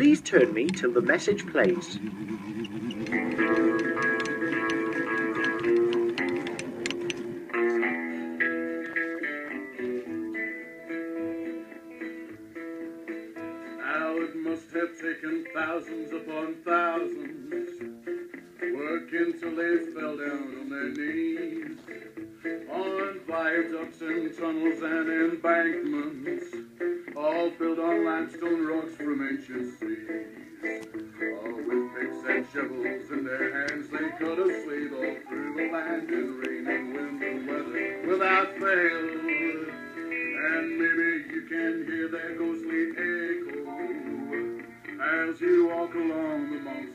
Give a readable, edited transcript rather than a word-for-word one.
Please turn me till the message plays. Now it must have taken thousands upon thousands, working till they fell down on their knees, on viaducts and tunnels and embankments, all built on limestone rocks from ancient seas. All with picks and shovels in their hands, they cut a slate all through the land in rain and wind and weather without fail. And maybe you can hear their ghostly echo as you walk along the mountain